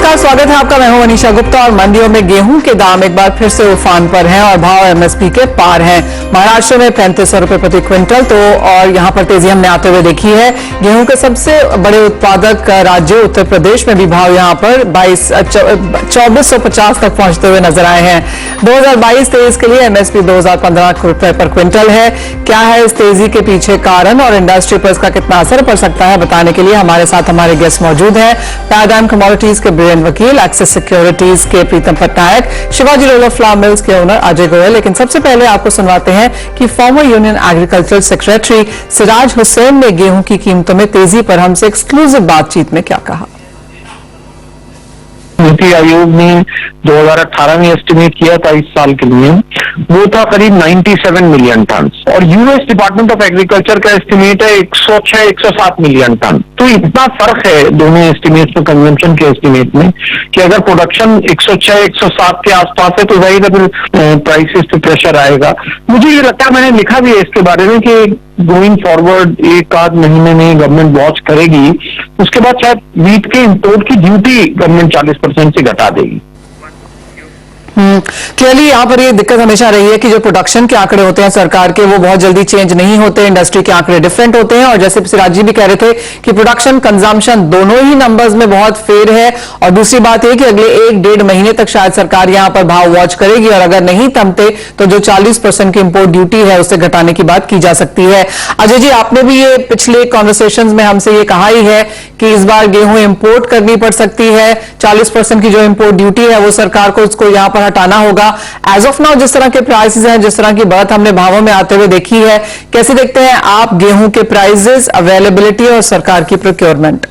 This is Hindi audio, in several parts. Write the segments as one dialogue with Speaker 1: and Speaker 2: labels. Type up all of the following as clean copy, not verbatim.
Speaker 1: नमस्कार, स्वागत है आपका। मैं हूं अनीशा गुप्ता और मंडियों में गेहूं के दाम एक बार फिर से उफान पर हैं और भाव एमएसपी के पार हैं। महाराष्ट्र में 3500 रुपए प्रति क्विंटल तो और यहां पर तेजी हमने आते हुए देखी है। गेहूं के सबसे बड़े उत्पादक राज्य उत्तर प्रदेश में भी भाव यहां पर 2450 तक पहुंचते हुए नजर आए हैं। 2022-23 के लिए एमएसपी 2015 रुपए पर क्विंटल है। क्या है इस तेजी के पीछे कारण और इंडस्ट्री पर इसका कितना असर पड़ सकता है, बताने के लिए हमारे साथ हमारे गेस्ट मौजूद हैं। पैराडाइम कमोडिटीज के ब्रिलियंट वकील, एक्सिस सिक्योरिटीज के Pritam Patnaik, Shivaji Roller Flour Mills के ओनर अजय गोयल। लेकिन सबसे पहले आपको सुनवाते हैं कि former union agriculture secretary Siraj Hussain ने गेहूं की कीमतों में तेजी पर हमसे एक्सक्लूसिव बातचीत में क्या कहा।
Speaker 2: नीति आयोग ने 2018 में एस्टिमेट किया था इस साल के लिए, वो था करीब 97 मिलियन टन और यूएस डिपार्टमेंट ऑफ एग्रीकल्चर का एस्टिमेट है 106-107 मिलियन टन। तो इतना फर्क है दोनों एस्टिमेट में, कंजम्पशन के एस्टिमेट में, कि अगर प्रोडक्शन 106-107 के आसपास है तो वही फिर प्राइसेस पे प्रेशर आएगा। मुझे ये लगता है, मैंने लिखा भी है इसके बारे में कि गोइंग फॉरवर्ड एक आध महीने में गवर्नमेंट वॉच करेगी, उसके बाद शायद वीट के इंपोर्ट की ड्यूटी गवर्नमेंट 40% से घटा देगी।
Speaker 1: क्लियरली यहाँ पर ये दिक्कत हमेशा रही है कि जो प्रोडक्शन के आंकड़े होते हैं सरकार के, वो बहुत जल्दी चेंज नहीं होते। इंडस्ट्री के आंकड़े डिफरेंट होते हैं और जैसे सिराज जी भी कह रहे थे कि प्रोडक्शन कंजम्पशन दोनों ही नंबर्स में बहुत फेर है। और दूसरी बात यह कि अगले 1-1.5 महीने तक शायद सरकार यहाँ पर भाव वॉच करेगी और अगर नहीं थमते तो जो 40% की इंपोर्ट ड्यूटी है उसे घटाने की बात की जा सकती है। अजय जी, आपने भी ये पिछले कॉन्वर्सेशंस में हमसे ये कहा ही है कि इस बार गेहूं इंपोर्ट करनी पड़ सकती है। 40% की जो इंपोर्ट ड्यूटी है वो सरकार को उसको यहाँ पर हटाना होगा। एज ऑफ नाउ जिस तरह के प्राइसेस हैं, जिस तरह की बात हमने भावों में आते हुए देखी है, कैसे देखते हैं आप गेहूं के प्राइसेस, अवेलेबिलिटी और सरकार की प्रोक्योरमेंट?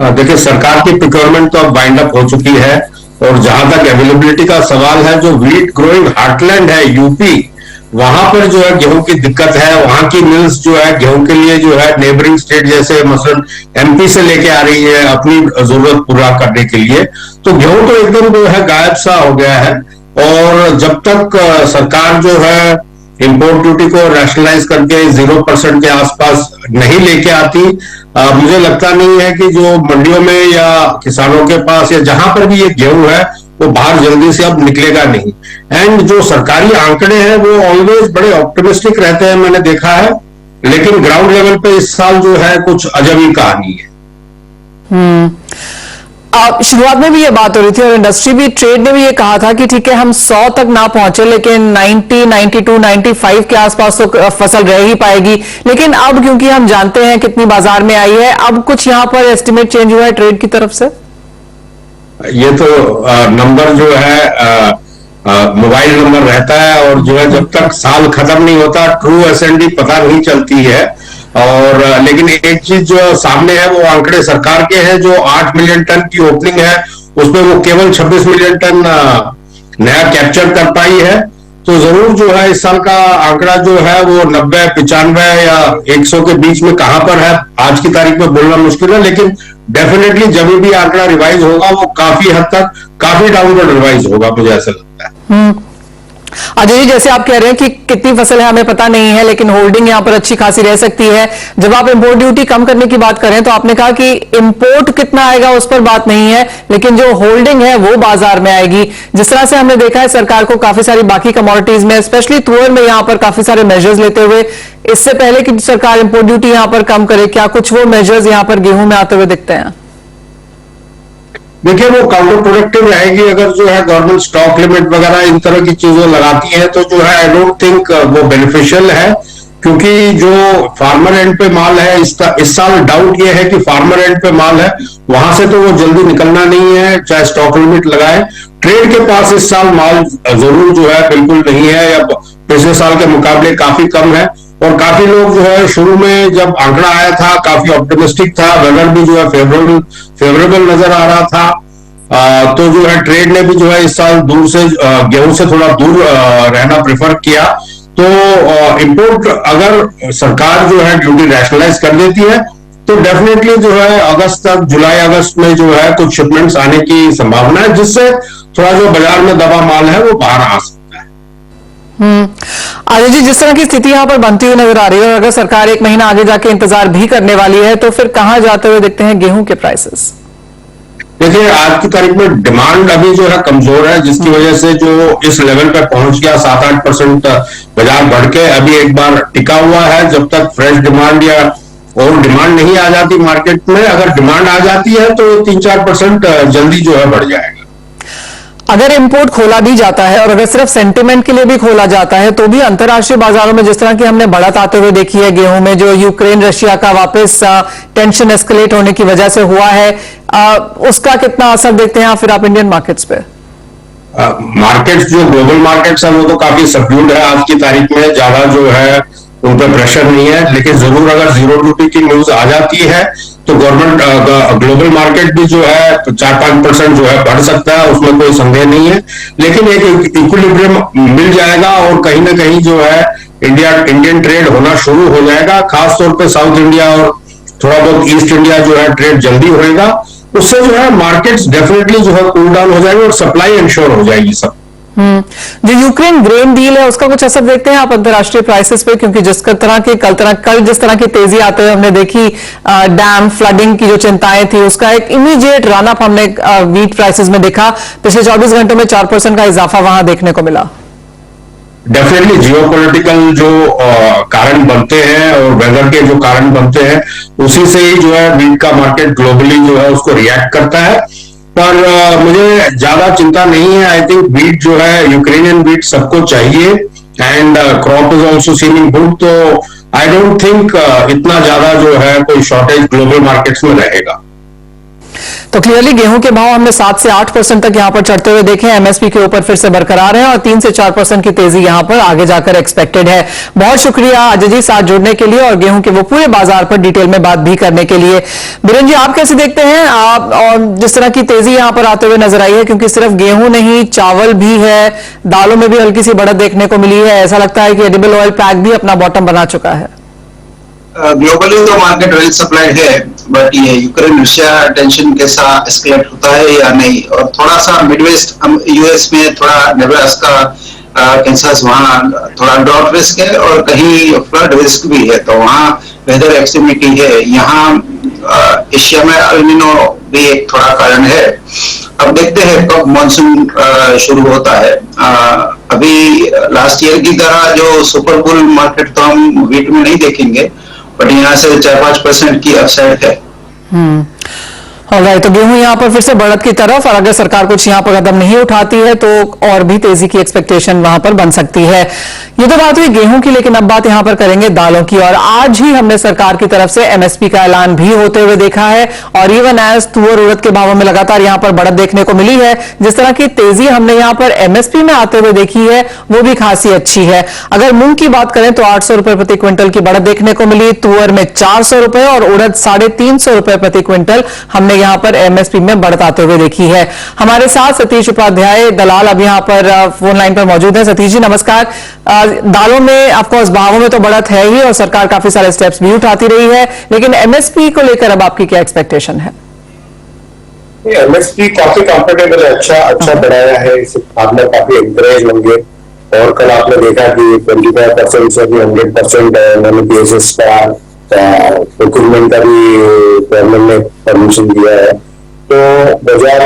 Speaker 3: देखिए, सरकार की प्रोक्योरमेंट तो अब बाइंड अप हो चुकी है और जहां तक अवेलेबिलिटी का सवाल है, जो व्हीट ग्रोइंग हार्टलैंड है यूपी, वहां पर जो है गेहूं की दिक्कत है। वहां की मिल्स जो है गेहूं के लिए जो है नेबरिंग स्टेट जैसे मसलन एमपी से लेके आ रही है अपनी जरूरत पूरा करने के लिए। तो गेहूं तो एकदम जो है गायब सा हो गया है और जब तक सरकार जो है इंपोर्ट ड्यूटी को रैशनलाइज करके 0% के आसपास नहीं लेके आती, मुझे लगता नहीं है कि जो मंडियों में या किसानों के पास या जहां पर भी ये गेहूं है वो बाहर जल्दी से अब निकलेगा नहीं। एंड जो सरकारी आंकड़े हैं वो ऑलवेज बड़े ऑप्टिमिस्टिक रहते हैं, मैंने देखा है, लेकिन ग्राउंड लेवल पे इस साल जो है कुछ अजब ही कहानी है।
Speaker 1: शुरुआत में भी ये बात हो रही थी और इंडस्ट्री भी, ट्रेड ने भी ये कहा था कि ठीक है हम 100 तक ना पहुंचे लेकिन 90, 92, 95 के आसपास तो फसल रह ही पाएगी। लेकिन अब क्योंकि हम जानते हैं कितनी बाजार में आई है, अब कुछ यहां पर एस्टिमेट चेंज हुआ है ट्रेड की तरफ से।
Speaker 3: ये तो नंबर जो है मोबाइल नंबर रहता है और जो है जब तक साल खत्म नहीं होता ट्रू एसएनडी पता नहीं चलती है। और लेकिन एक चीज जो सामने है वो आंकड़े सरकार के हैं, जो 8 मिलियन टन की ओपनिंग है उसमें वो केवल 26 मिलियन टन नया कैप्चर कर पाई है। तो जरूर जो है इस साल का आंकड़ा जो है वो 90, 95 या 100 के बीच में कहां पर है आज की तारीख में बोलना मुश्किल है, लेकिन डेफिनेटली जब भी आंकड़ा रिवाइज होगा वो काफी हद तक काफी डाउनवर्ड रिवाइज होगा, मुझे ऐसा लगता है।
Speaker 1: अजय जी, जैसे आप कह रहे हैं कि कितनी फसल है हमें पता नहीं है लेकिन होल्डिंग यहां पर अच्छी खासी रह सकती है। जब आप इंपोर्ट ड्यूटी कम करने की बात करें तो आपने कहा कि इंपोर्ट कितना आएगा उस पर बात नहीं है, लेकिन जो होल्डिंग है वो बाजार में आएगी। जिस तरह से हमने देखा है सरकार को काफी सारी बाकी कमोडिटीज में, स्पेशली तुअर में यहां पर काफी सारे मेजर्स लेते हुए, इससे पहले कि सरकार इंपोर्ट ड्यूटी यहां पर कम करे, क्या कुछ वो मेजर्स यहां पर गेहूं में आते हुए दिखते हैं?
Speaker 3: देखिए, वो काउंटर प्रोडक्टिव रहेगी अगर जो है गवर्नमेंट स्टॉक लिमिट वगैरह इन तरह की चीजें लगाती है, तो जो है आई डोंट थिंक वो बेनिफिशियल है, क्योंकि जो फार्मर एंड पे माल है इस साल डाउट ये है कि फार्मर एंड पे माल है वहां से तो वो जल्दी निकलना नहीं है चाहे स्टॉक लिमिट लगाए। ट्रेड के पास इस साल माल जरूर जो है बिल्कुल नहीं है या पिछले साल के मुकाबले काफी कम है और काफी लोग जो है शुरू में जब आंकड़ा आया था काफी ऑप्टिमिस्टिक था, वेदर भी जो है फेवरेबल नजर आ रहा था। तो जो है ट्रेड ने भी जो है इस साल दूर से गेहूं से थोड़ा दूर रहना प्रेफर किया। तो इंपोर्ट अगर सरकार जो है ड्यूटी रैशनलाइज कर देती है तो डेफिनेटली जो है अगस्त तक, जुलाई अगस्त में जो है कुछ शिपमेंट्स आने की संभावना है, जिससे थोड़ा जो बाजार में दबा माल है वो बाहर आ सकता है।
Speaker 1: अजय जी, जिस तरह की स्थिति यहां पर बनती हुई नजर आ रही है और अगर सरकार 1 महीना आगे जाके इंतजार भी करने वाली है तो फिर कहां जाते हुए दिखते हैं गेहूं के प्राइसेस?
Speaker 3: देखिए, आज की तारीख में डिमांड अभी जो है कमजोर है, जिसकी वजह से जो इस लेवल पे पहुंच गया 7-8% बाजार बढ़ के अभी एक बार टिका हुआ है। जब तक फ्रेश डिमांड या और डिमांड नहीं आ जाती मार्केट में, अगर डिमांड आ जाती है तो 3-4% जल्दी जो है बढ़ जाएगा।
Speaker 1: अगर इंपोर्ट खोला भी जाता है और अगर सिर्फ सेंटिमेंट के लिए भी खोला जाता है तो भी अंतर्राष्ट्रीय बाजारों में जिस तरह की हमने बढ़त आते हुए देखी है गेहूं में, जो यूक्रेन रशिया का वापस टेंशन एस्केलेट होने की वजह से हुआ है, उसका कितना असर देखते हैं फिर आप इंडियन मार्केट्स पे?
Speaker 3: मार्केट्स जो ग्लोबल मार्केट्स है वो तो काफी सबड्यूड है आज की तारीख में, ज्यादा जो है उन पर प्रेशर नहीं है। लेकिन जरूर अगर जीरो ड्यूटी की न्यूज आ जाती है तो गवर्नमेंट ग्लोबल मार्केट भी जो है 4-5% जो है बढ़ सकता है, उसमें कोई संदेह नहीं है। लेकिन एक इक्विलिब्रियम मिल जाएगा और कहीं ना कहीं जो है इंडियन ट्रेड होना शुरू हो जाएगा। खासतौर पे साउथ इंडिया और थोड़ा बहुत ईस्ट इंडिया जो है ट्रेड जल्दी होएगा। उससे जो है मार्केट्स डेफिनेटली जो है कूल डाउन हो जाएंगे और सप्लाई इंश्योर हो जाएगी सब।
Speaker 1: जो यूक्रेन ग्रेन डील है उसका कुछ असर देखते हैं आप अंतर्राष्ट्रीय प्राइसेस पे? क्योंकि कल जिस तरह की तेजी आते हुए हमने देखी, डैम फ्लडिंग की जो चिंताएं थी उसका एक इमीडिएट रन अप हमने वीट प्राइसेस में देखा। पिछले 24 घंटों में 4% का इजाफा वहां देखने को मिला।
Speaker 3: डेफिनेटली जियोपॉलिटिकल जो कारण बनते हैं और वेदर के जो कारण बनते हैं, उसी से ही जो है वीट का मार्केट ग्लोबली जो है उसको रिएक्ट करता है। पर मुझे ज्यादा चिंता नहीं है। आई थिंक वीट जो है, यूक्रेनियन वीट सबको चाहिए and crop is also seeming good, तो आई डोंट थिंक इतना ज्यादा जो है कोई शॉर्टेज ग्लोबल मार्केट्स में रहेगा।
Speaker 1: तो क्लियरली गेहूं के भाव हमने 7 से 8% तक यहां पर चढ़ते हुए देखे, एमएसपी के ऊपर फिर से बरकरार है और 3 से 4% की तेजी यहां पर आगे जाकर एक्सपेक्टेड है। बहुत शुक्रिया अजय जी साथ जुड़ने के लिए और गेहूं के वो पूरे बाजार पर डिटेल में बात भी करने के लिए। बीरेन जी, आप कैसे देखते हैं आप और जिस तरह की तेजी यहां पर आते हुए नजर आई है, क्योंकि सिर्फ गेहूं नहीं चावल भी है, दालों में भी हल्की सी बढ़त देखने को मिली है। ऐसा लगता है कि एडिबल ऑयल पैक भी अपना बॉटम बना चुका है।
Speaker 4: ग्लोबली तो मार्केट वेल सप्लाइड है, बट ये यूक्रेन रशिया टेंशन कैसा एस्केलेट होता है या नहीं, और थोड़ा सा मिडवेस्ट यूएस में थोड़ा नेब्रास्का कैंसस वहाँ थोड़ा ड्रॉट रिस्क है और कहीं फ्लड रिस्क भी है, तो वहाँ वेदर एक्सट्रीमिटी है। यहाँ एशिया में अल्निनो भी एक थोड़ा कारण है। अब देखते हैं कब मानसून शुरू होता है। अभी लास्ट ईयर की तरह जो सुपर बुल मार्केट तो हम वीट में नहीं देखेंगे, बट यहाँ से 4-5% की अपसाइड है।
Speaker 1: ऑलराइट, तो गेहूं यहां पर फिर से बढ़त की तरफ, और अगर सरकार कुछ यहां पर कदम नहीं उठाती है तो और भी तेजी की एक्सपेक्टेशन वहां पर बन सकती है। ये तो बात हुई गेहूं की, लेकिन अब बात यहां पर करेंगे दालों की। और आज ही हमने सरकार की तरफ से एमएसपी का ऐलान भी होते हुए देखा है और इवन एज तुअर उड़द के भावों में लगातार यहां पर बढ़त देखने को मिली है। जिस तरह की तेजी हमने यहां पर एमएसपी में आते हुए देखी है वो भी खासी अच्छी है। अगर मूंग की बात करें तो 800 रुपए प्रति क्विंटल की बढ़त देखने को मिली, तुअर में 400 रुपए और उड़द 350 रुपए प्रति क्विंटल हमने यहां पर एमएसपी में बढ़त आते हुए देखी है। हमारे साथ सतीश उपाध्याय दलाल अब यहां पर फोन लाइन पर मौजूद है। सतीश जी नमस्कार। दालों में ऑफकोर्स भावों में तो बढ़त है ही और सरकार काफी सारे स्टेप्स भी उठाती रही है, लेकिन एमएसपी को लेकर अब आपकी क्या एक्सपेक्टेशन है?
Speaker 5: एमएसपी काफी कंफर्टेबल है, अच्छा बढ़ाया है, इससे फार्मर काफी एनकरेज होंगे। और कल आपने देखा कि 25% से भी 100% पीएसएस का प्रोक्योरमेंट का भी गवर्नमेंट ने परमिशन दिया है, तो बाजार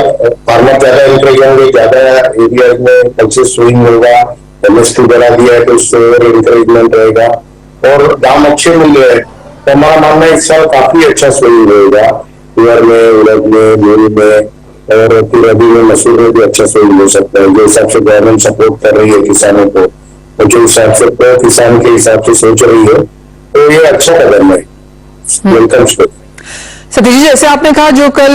Speaker 5: फार्मर ज्यादा एनकरेज होंगे, ज्यादा एरिया में परचेस स्विंग होगा। एमएसपी बढ़ा दिया है तो उससे और एनकरेजमेंट रहेगा और दाम अच्छे मिल रहे हैं, तो हमारा मानना है इस साल काफी अच्छा स्विंग रहेगा। तुअर में, उड़द में, मूंग में और फिर अभी में मसूर में भी अच्छा स्विंग हो सकता है। जो हिसाब से गवर्नमेंट सपोर्ट कर रही है किसानों को और जो हिसाब से किसान के हिसाब से सोच रही है, तो ये अच्छा कदम है। वेलकम।
Speaker 1: सतीश जी, जैसे आपने कहा जो कल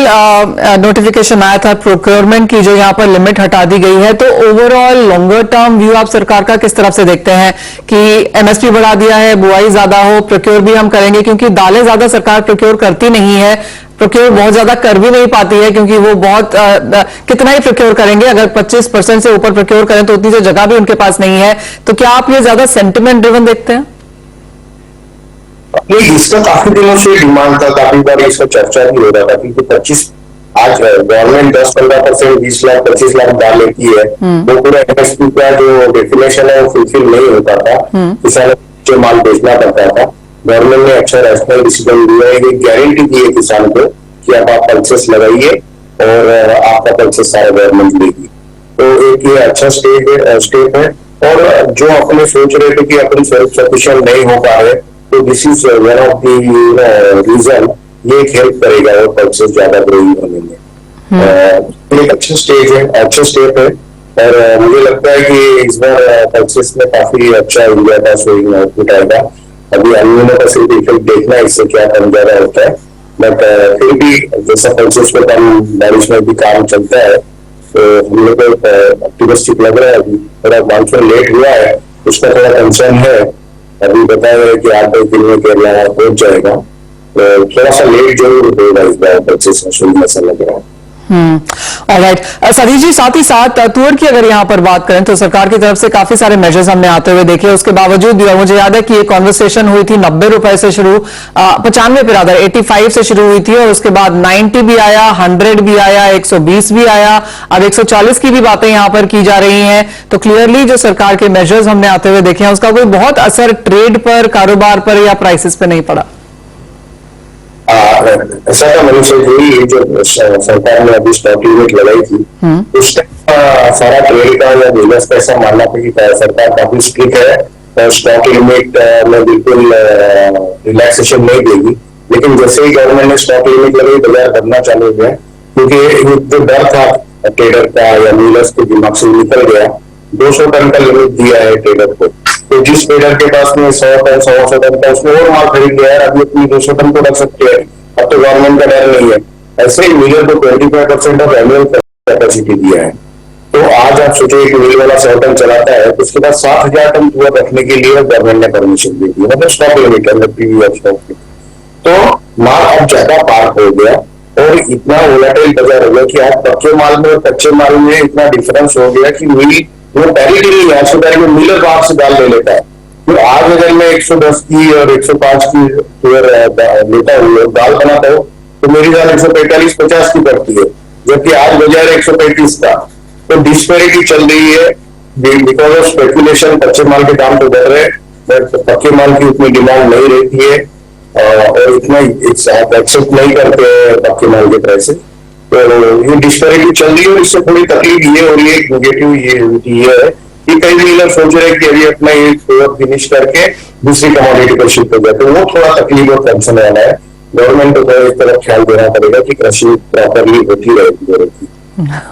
Speaker 1: नोटिफिकेशन आया था प्रोक्योरमेंट की, जो यहाँ पर लिमिट हटा दी गई है, तो ओवरऑल लॉन्गर टर्म व्यू आप सरकार का किस तरफ से देखते हैं कि एमएसपी बढ़ा दिया है, बुआई ज्यादा हो, प्रोक्योर भी हम करेंगे, क्योंकि दालें ज्यादा सरकार प्रोक्योर करती नहीं है, प्रोक्योर बहुत ज्यादा कर भी नहीं पाती है, क्योंकि वो बहुत कितना ही प्रोक्योर करेंगे, अगर 25% से ऊपर प्रोक्योर करें तो उतनी तो जगह भी उनके पास नहीं है। तो क्या आप ये ज्यादा सेंटिमेंट ड्रिवन देखते हैं?
Speaker 5: नहीं, इसका काफी दिनों से डिमांड था, काफी बार इसका चर्चा भी हो रहा था, क्योंकि 25 आज गवर्नमेंट 10-15%, 20 लाख 25 लाख डाल लेती है, वो पूरा एमएसपी का जो डेफिनेशन है वो फुलफिल नहीं होता था, किसानों को माल बेचना पड़ता था। गवर्नमेंट ने अच्छा रैशनल डिसीजन दिया है, ये गारंटी दी है किसान को कि अब आप परचेस लगाइए और आपका पल्सेस सारा गवर्नमेंट लेगी। तो एक ये अच्छा स्टेप है। और जो अपने सोच रहे थे कि अपन सेल्फ सफिशिएंट नहीं हो पा रहे, तो this is one of the reason, ये एक हेल्प करेगा और पल्सेस ज्यादा ग्रोइंग होने में। एक अच्छा स्टेज है, अच्छा स्टेप है। और मुझे लगता है कि इस बार पल्सेस में काफी अच्छा इंडिया का सोइंग आउटपुट आएगा। अभी अनमोनो का सिर्फ इफेक्ट देखना है, इससे क्या कम ज्यादा होता है, बट फिर भी जैसा पल्सेस पे कम बारिश में भी काम चलता है, तो हम लोग को ऑप्टिमिस्टिक लग रहा है। अभी थोड़ा मानसून लेट हुआ है, उसका थोड़ा कंसर्न है। अभी बताया है कि 8-10 दिन में केरला पहुंच जाएगा, तो थोड़ा सा लेट जरूर होगा इस बार पल्सेस में, ऐसा लग रहा है।
Speaker 1: ऑलराइट सतीश जी, साथ ही साथ तुअर की अगर यहां पर बात करें तो सरकार की तरफ से काफी सारे मेजर्स हमने आते हुए देखे, उसके बावजूद भी, और मुझे याद है कि ये कॉन्वर्सेशन हुई थी 90 रुपए से शुरू, 95 पे रादर 85 से शुरू हुई थी, और उसके बाद 90 भी आया, 100 भी आया, 120 भी आया, अब 140 की भी बातें यहां पर की जा रही हैं। तो क्लियरली जो सरकार के मेजर्स हमने आते हुए देखे हैं, उसका कोई बहुत असर ट्रेड पर, कारोबार पर या प्राइसेस पे नहीं पड़ा।
Speaker 5: ऐसा था मनीष जी, जो सरकार ने अभी स्टॉक लिमिट लगाई थी, उस टाइम सारा ट्रेड का या बिजनेस का ऐसा मानना था कि सरकार काफी स्ट्रिक्ट है और स्टॉक लिमिट में बिल्कुल रिलैक्सेशन नहीं देगी। लेकिन जैसे ही गवर्नमेंट ने स्टॉक लिमिट लगाई, बाजार बढ़ना चालू हो गया, क्योंकि जो डर था ट्रेडर का या डीलर्स के दिमाग से निकल गया। 200 टन का लिमिट दिया है ट्रेडर को, तो जिस ट्रेडर के पास में 100 टन 100 टन का, उसने और माल खरीद लिया है, अभी अपनी 200 टन को रख सकते हैं, अब तो गवर्नमेंट का डर नहीं है। ऐसे ही मिलर को 25% ऑफ एनुअल कैपेसिटी दिया है। तो आज आप सोचिए कि मिल वाला 100 टन चलाता है, तो उसके बाद 7,000 टन पूरा रखने के लिए गवर्नमेंट ने परमिशन दी थी, मतलब स्टॉक लिमिट है, स्टॉक। तो माल अब ज्यादा पार्क हो गया और इतना वोलेटाइल बाजार हो गया कि आज पक्के माल में और कच्चे माल में इतना डिफरेंस हो गया कि मिल वो पैरिटी नहीं है। 100 में मिलर बाहर से दाल ले लेता है, तो आज अगर मैं 110 की और 105 की लेता हूँ, दाल बनाता हूँ, तो मेरी दाल 145-50 की पड़ती है, जबकि आज बाजार 135 का। तो डिस्पैरिटी चल रही है बिकॉज ऑफ स्पेकुलेशन। कच्चे माल के दाम तो बढ़ रहे हैं, बट पक्के माल की उतनी डिमांड नहीं रहती है और इतना एक्सेप्ट नहीं करते पक्के माल के प्राइसेस। तो ये डिस्पैरिटी चल रही है और इससे थोड़ी तकलीफ ये हो रही है, नेगेटिव ये है कि कई डीलर सोच रहे हैं कि अभी अपना ये फिनिश करके दूसरी कमोडिटी पर शिफ्ट हो जाए, तो वो थोड़ा तकलीफ और टेंशन वाला है। गवर्नमेंट को इस तरफ ख्याल देना पड़ेगा कि कृषि प्रॉपरली होती रहेगी।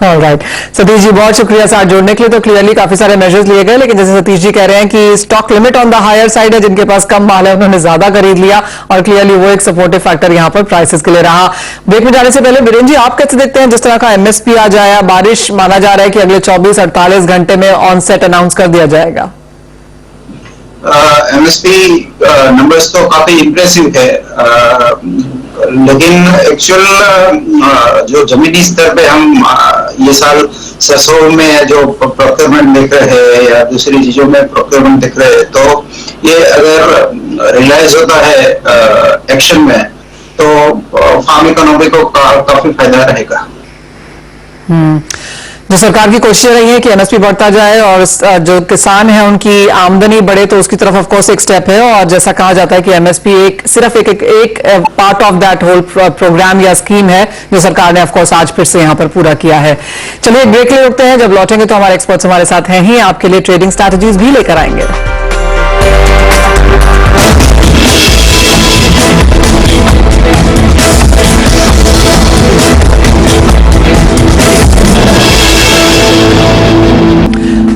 Speaker 1: ऑलराइट सतीश जी, बहुत शुक्रिया साथ जोड़ने के लिए। तो क्लियरली काफी सारे मेजर्स लिए गए, लेकिन जैसे सतीश जी कह रहे हैं कि stock limit on the higher side है, जिनके पास कम माल है उन्होंने ज्यादा खरीद लिया, और क्लियरली वो एक सपोर्टिव फैक्टर यहां पर प्राइसेस के लिए रहा। ब्रेक में जाने से पहले वीरेंद्र जी, आप कैसे देखते हैं जिस तरह का एमएसपी आ जाए, बारिश माना जा रहा है कि अगले 24-48 घंटे में ऑन सेट अनाउंस कर दिया जाएगा।
Speaker 4: एमएसपी नंबर्स तो काफी इंप्रेसिव है, लेकिन एक्चुअल जो जमीनी स्तर पे हम ये साल सरसों में जो प्रोक्योरमेंट देख रहे हैं या दूसरी चीजों में प्रोक्योरमेंट देख रहे हैं, तो ये अगर रियलाइज होता है एक्शन में, तो फार्म इकोनॉमी को काफी फायदा रहेगा।
Speaker 1: जो सरकार की कोशिश रही है कि एमएसपी बढ़ता जाए और जो किसान है उनकी आमदनी बढ़े, तो उसकी तरफ ऑफ कोर्स एक स्टेप है। और जैसा कहा जाता है कि एमएसपी सिर्फ एक part of that whole programme या स्कीम है जो सरकार ने ऑफ कोर्स आज फिर से यहां पर पूरा किया है। चलिए एक ब्रेक ले रुकते हैं, जब लौटेंगे तो हमारे एक्सपर्ट्स हमारे साथ हैं ही, आपके लिए ट्रेडिंग स्ट्रैटेजीज भी लेकर आएंगे।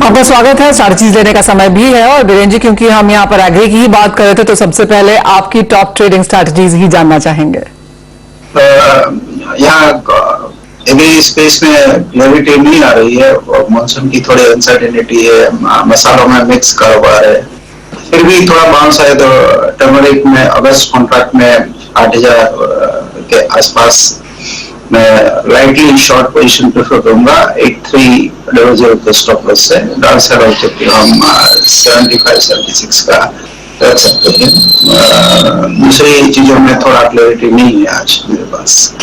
Speaker 1: आपका स्वागत है। स्ट्रैटेजीज लेने का समय भी है, और वीरेंद्र जी, क्योंकि हम यहाँ पर एग्री की ही बात कर रहे थे, तो सबसे पहले आपकी टॉप ट्रेडिंग स्ट्रैटेजीज ही जानना चाहेंगे।
Speaker 4: यहाँ एग्री स्पेस में क्लैरिटी नहीं आ रही है, मॉनसून की थोड़ी अनसर्टेनिटी है, मसालों में मिक्स कारोबार है, फिर भी थोड़ा बाउंस आए। तो टर्मरिक में अगस्त कॉन्ट्रैक्ट में 8,000 के आसपास मैं लाइटली शॉर्ट पोजीशन प्रेफर करूंगा 8300 के स्टॉप लॉस से। डाउन साइड ऑब्जेक्टिव हम 75-76 का रख सकते हैं। दूसरी चीजों में थोड़ा क्लैरिटी नहीं है आज मेरे पास।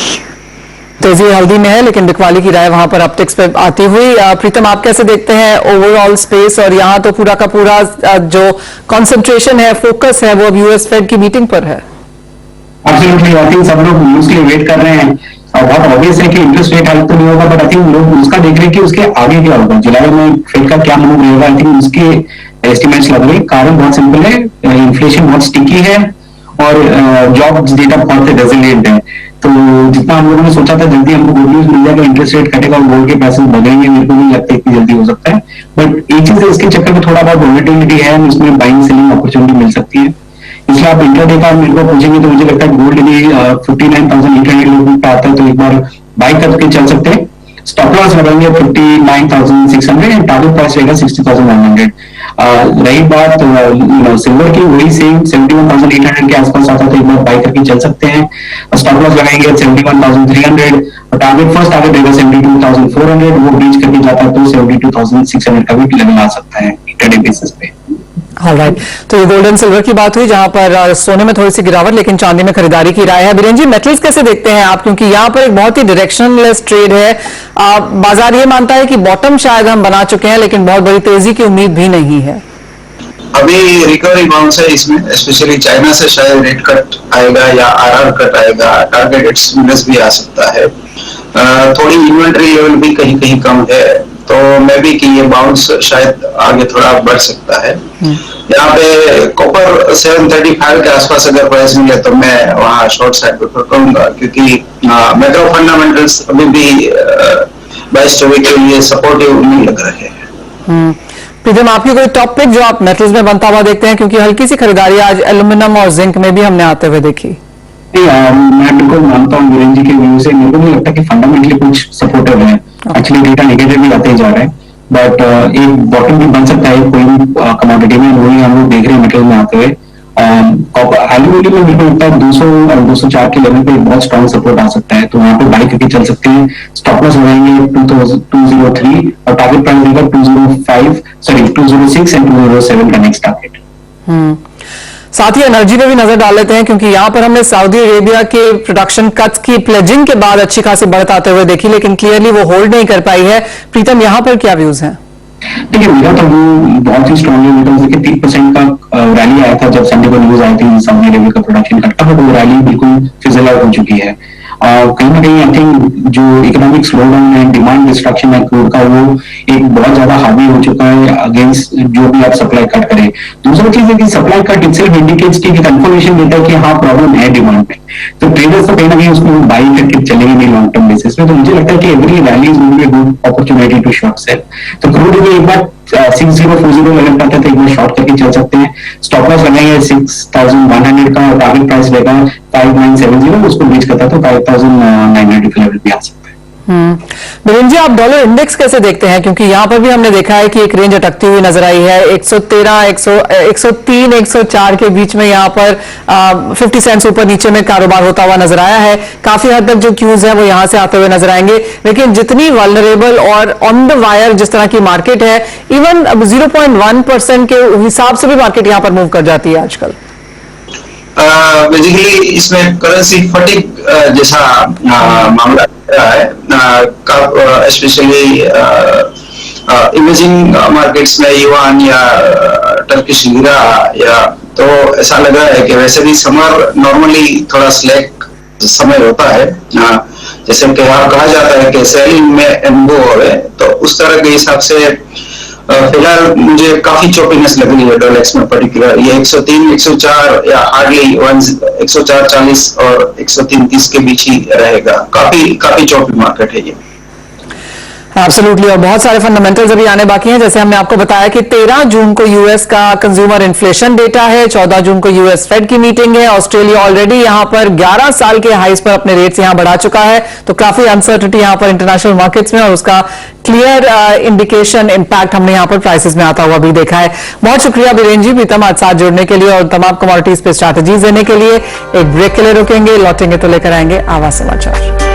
Speaker 1: तेजी हल्दी में है, लेकिन बिकवाली की राय वहां पर अपटिक्स पे आती हुई। प्रीतम, आप कैसे देखते हैं ओवरऑल स्पेस, और यहाँ तो पूरा का पूरा जो कंसंट्रेशन है, फोकस है, वो अब यूएस फेड की मीटिंग पर है।
Speaker 6: एब्सोल्युटली, आई थिंक सब लोग न्यूज के लिए वेट कर रहे हैं। और बहुत ऑब्वियस है कि इंटरेस्ट रेट हाइक तो नहीं होगा, बट आई थिंक लोग उसका देख रहे हैं कि उसके आगे क्या होगा, जुलाई में फेड का क्या मूव रहेगा। आई थिंक उसके एस्टिमेट्स लग रहे हैं। कारण बहुत सिंपल है, इन्फ्लेशन बहुत स्टिकी है और जॉब डेटा बहुत रेजिलिएंट है। तो जितना हम लोगों ने सोचा था जल्दी हमको गुड न्यूज मिल जाएगा, इंटरेस्ट रेट घटेगा और गोल्ड के प्राइसेस बढ़ेंगे, मेरे को नहीं लगता इतनी जल्दी हो सकता है। बट एक चीज है, इसके चक्कर में थोड़ा बहुत वोलेटिलिटी है, उसमें बाइंग सेलिंग अपॉर्चुनिटी मिल सकती है। इसलिए आप इंटरडे का मेरे को पूछेंगे तो मुझे लगता है गोल्ड भी 59,800 पे आता है तो एक बार बाई करके चल सकते हैं। स्टॉप लॉस लगाएंगे 59,600 एंड टारगेट प्राइस रहेगा 60,100। रही बात सिल्वर की, वही सेम 71,800 के आसपास आता है तो एक बार बाई करके चल सकते हैं। स्टॉप लॉस लगाएंगे 71,300 और टारगेट फर्स्ट टारगेट रहेगा 72,400, वो बीच करके जाता है तो 72,600 का भी लेवल आ सकता है इंटरडे बेसिस पे।
Speaker 1: ऑलराइट, तो ये गोल्ड एंड सिल्वर की बात हुई, जहां पर सोने में थोड़ी सी गिरावट लेकिन चांदी में खरीदारी की राय है। बीरेन जी, मेटल्स कैसे देखते हैं आप, क्योंकि यहाँ पर एक बहुत ही डायरेक्शनलेस ट्रेड है। बाजार ये मानता है कि बॉटम शायद हम बना चुके हैं लेकिन बहुत बड़ी तेजी की उम्मीद भी नहीं है।
Speaker 4: अभी रिकवरी बाउंस है इसमें, स्पेशली चाइना से शायद रेट कट आएगा या आरआर कट आएगा, टारगेटेड स्टिमुलस भी आ सकता है। थोड़ी इन्वेंट्री लेवल भी कहीं कहीं कम है, तो मैं भी कि ये बाउंस शायद आगे थोड़ा बढ़ सकता है। यहाँ पे कॉपर 735 के आसपास अगर प्राइस मिले तो मैं वहाँ शॉर्ट साइड प्रेफर करूंगा, क्योंकि मैक्रो फंडामेंटल्स अभी भी 22-24 के लिए सपोर्टिव नहीं लग रहे हैं।
Speaker 1: प्रीतम, आपकी कोई टॉप पिक जो आप मेटल्स में बनता हुआ देखते हैं, क्योंकि हल्की सी खरीदारी आज एल्यूमिनियम और जिंक में भी हमने आते हुए देखी।
Speaker 6: मैं बिल्कुल मानता हूँ बीरेन जी के व्यू से, मेरे को नहीं लगता कि फंडामेंटली कुछ सपोर्टिव है। एक्चुअली डेटा नेगेटिव भी आते ही जा रहे हैं, बट एक बॉटम भी बन सकता है कोई भी कमोडिटी में, वही हम लोग देख रहे हैं मेटल में आते हुए। एल्यूमिनियम में मेरे को लगता है 200 और 204 के लेवल पे बहुत स्ट्रॉन्ग सपोर्ट आ सकता है, तो वहां पे बाई करके चल सकते हैं। स्टॉप लॉस लगाएंगे 203 और टारगेट प्राइस देगा 206 एंड 207 का नेक्स्ट टारगेट।
Speaker 1: साथ ही एनर्जी पे भी नजर डाल लेते हैं, क्योंकि यहां पर हमने सऊदी अरेबिया के प्रोडक्शन कट्स की प्लेजिंग के बाद अच्छी खासी बढ़त आते हुए देखी, लेकिन क्लियरली वो होल्ड नहीं कर पाई है। प्रीतम, यहां पर क्या व्यूज हैं?
Speaker 6: देखिए, मेरा तो वो बहुत ही स्ट्रॉन्ग है। मतलब देखिए 3% का रैली आया था जब संडे को न्यूज आई थी सऊदी अरेबिया का प्रोडक्शन कट का, वो रैली बिल्कुल फिजल आउट हो चुकी है। कहीं ना कहीं आई थिंक जो इकोनॉमिक स्लोडाउन है, डिमांड डिस्ट्रक्शन है क्रूड का, वो एक बहुत ज्यादा हावी हो चुका है अगेंस्ट जो भी आप सप्लाई कट करें। दूसरा चीज है कि सप्लाई कट इटसेल्फ इंडिकेट्स की कंफर्मेशन देता है कि हाँ प्रॉब्लम है डिमांड में, तो ट्रेडर्स तो कहीं ना कहीं उसको बाई करके चलेंगे नहीं लॉन्ग टर्म बेसिस में। तो मुझे लगता है कि every rally is going to be good opportunity to short sell. तो क्रूड भी एक बार 6040 लेवल पाते तो एक बार शॉर्ट करके चल सकते हैं। स्टॉप लॉस लगाएंगे 6100 का और टारगेट प्राइस रहेगा 5970, उसको रीच करता है तो 5990 के लेवल पे आ सकता है।
Speaker 1: बीरेन जी, आप डॉलर इंडेक्स कैसे देखते हैं, क्योंकि यहां पर भी हमने देखा है कि एक रेंज अटकती हुई नजर आई है। 113, 103, 104 के बीच में यहां पर 50 सेंट्स ऊपर नीचे में कारोबार होता हुआ नजर आया है। काफी हद तक जो क्यूज है वो यहां से आते हुए नजर आएंगे, लेकिन जितनी वल्नरेबल और ऑन द वायर जिस तरह की मार्केट है, इवन 0.1% के हिसाब से भी मार्केट यहां पर मूव कर जाती है आजकल।
Speaker 4: बेसिकली इसमें करेंसी फटिक जैसा मामला है, स्पेशली इमेजिंग मार्केट्स में युआन या टर्किश लीरा, या तो ऐसा लग रहा है कि वैसे भी समर नॉर्मली थोड़ा स्लैक समय होता है, जैसे कि कहा जाता है कि सेलिंग में एम्बो है, तो उस तरह के हिसाब से फिलहाल मुझे काफी चॉपीनेस लग रही है डॉलर में पर्टिकुलर। ये 103, 104 या हार्डली 104.40 और 103.30 के बीच ही रहेगा। काफी चॉपी मार्केट है ये।
Speaker 1: एब्सोल्युटली, और बहुत सारे फंडामेंटल्स अभी आने बाकी हैं। जैसे हमने आपको बताया कि 13 जून को यूएस का कंज्यूमर इन्फ्लेशन डेटा है, 14 जून को यूएस फेड की मीटिंग है। ऑस्ट्रेलिया ऑलरेडी यहां पर 11 साल के हाईस पर अपने रेट्स यहां बढ़ा चुका है, तो काफी अनसर्टिनिटी यहां पर इंटरनेशनल मार्केट्स में, और उसका क्लियर इंडिकेशन इंपैक्ट हमने यहां पर प्राइसेस में आता हुआ भी देखा है। बहुत शुक्रिया बीरेन जी, प्रीतम, आज साथ जुड़ने के लिए और तमाम कमोडिटीज पे स्ट्रैटेजीज देने के लिए। एक ब्रेक के लिए रुकेंगे, लौटेंगे तो लेकर आएंगे आवाज समाचार।